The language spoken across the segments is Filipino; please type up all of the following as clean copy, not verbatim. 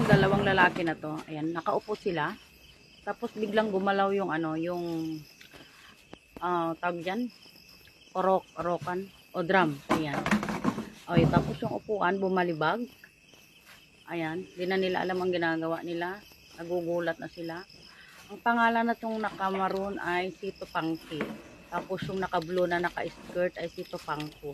dalawang lalaki na to, ayan, nakaupo sila. Tapos biglang gumalaw yung ano, yung tawag dyan, orokan o drum. Ayan. Okay, tapos yung upuan bumalibag. Ayan, di na nila alam ang ginagawa nila. Nagugulat na sila. Ang pangalan na itong nakamaroon ay si Tupangki. Tapos yung naka-blue na naka-skirt ay si Tupangko.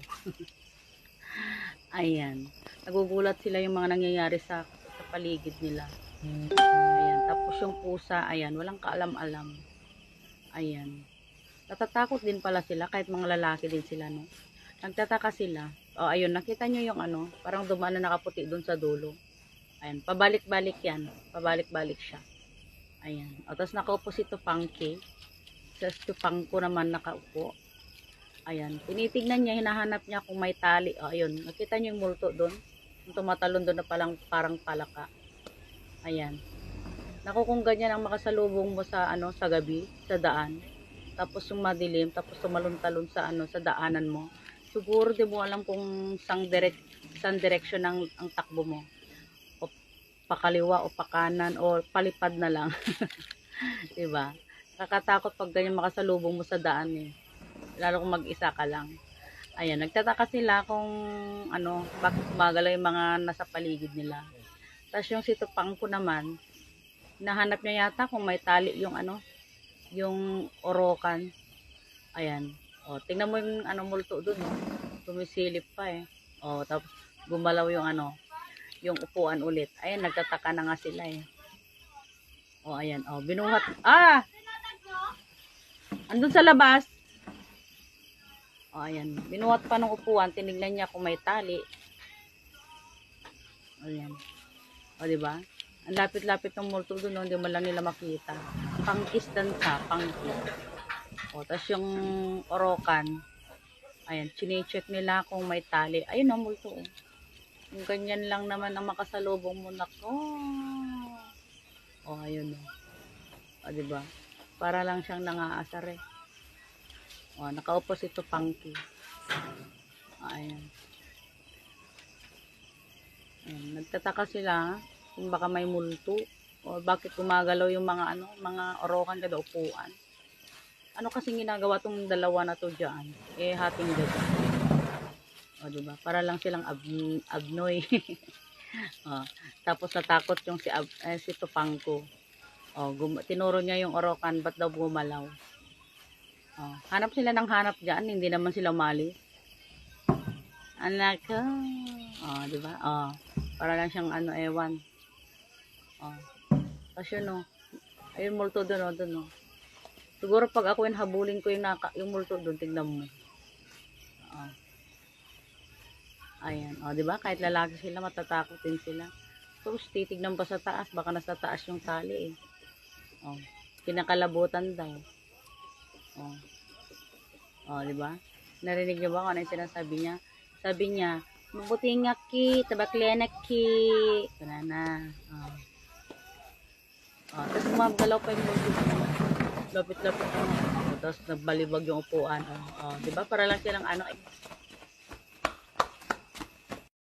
Ayan. Nagugulat sila yung mga nangyayari sa paligid nila. Ayan. Tapos yung pusa, ayan, walang kaalam-alam. Ayan. Natatakot din pala sila kahit mga lalaki din sila, no? Nagtataka sila. O, ayun, nakita nyo yung ano, parang dumaan na nakaputi dun sa dulo. Ayan, pabalik-balik yan. Pabalik-balik siya. Ayan. O, tapos nakaupo si Tupangki. Sa Tupangko naman nakaupo. Ayan. Tinitignan niya, hinahanap niya kung may tali. O, ayun. Nakita niyo yung multo doon? Yung tumatalon doon na parang palaka. Ayan. Naku, kung ganyan ang makasalubong mo sa, ano, sa gabi, sa daan. Tapos yung madilim, tapos tumalon-talon sa, ano, sa daanan mo. Siguro di mo alam kung sang direction ang takbo mo. O pakaliwa o pakanan o palipad na lang. Diba? Kakatakot pag ganyan makasalubong mo sa daan eh. Lalo kung mag-isa ka lang. Ayan, nagtataka sila kung ano, bakit gumagalaw yung mga nasa paligid nila. Tapos yung si Tupangko naman, nahanap niya yata kung may tali yung ano, yung orokan. Ayan. O, tingnan mo yung ano, multo dun. O. Tumisilip pa eh. O, tapos gumalaw yung ano, yung upuan ulit. Ayan, nagtataka na nga sila eh. O, ayan. O, binuhat. Ah! Andun sa labas. O, ayan. Binuhat pa ng upuan. Tinignan niya kung may tali. Ayan. O, diba? Ang lapit-lapit ng multo dun. Hindi mo lang nila makita. Pangkis dan sa pangkis. O, tapos yung orokan, ayan, chine-check nila kung may tali. Ayun ang multo. Kung ganyan lang naman ang makasalubong mo, nako. O, ayun o. O, diba? Para lang siyang nangaasar eh. O, nakaupo si Tupangki. O, ayan. Ayan. Nagtataka sila kung baka may multo. O, bakit gumagalaw yung mga ano, mga orokan kada upuan. Ano kasing ginagawa tong dalawa na to dyan? Eh, hating gabi. O, diba? Para lang silang abnoy. O, tapos natakot yung si Tupangko. O, tinuro niya yung orokan, ba't daw gumalaw? O, hanap sila ng hanap dyan, hindi naman sila umalis. Anak ko. O, diba? O, para lang siyang ano, ewan. O, kasi yun o. Ayun, multo dun o, dun o. Siguro pag ako yung habulin ko yung multo doon, tignan mo. Ayan. O, diba? Kahit lalaki sila, matatakot din sila. Tapos, titignan pa sa taas. Baka nasa taas yung tali eh. O, kinakalabutan daw. O, diba? Narinig niyo ba kung ano yung sinasabi niya? Sabi niya, mabuti nga ki, tabaklian na ki. Wala na. O, tapos gumagalaw pa yung multo. Lapit-lapit tapos nagbalibag yung upuan. Di ba? Para lang silang ano,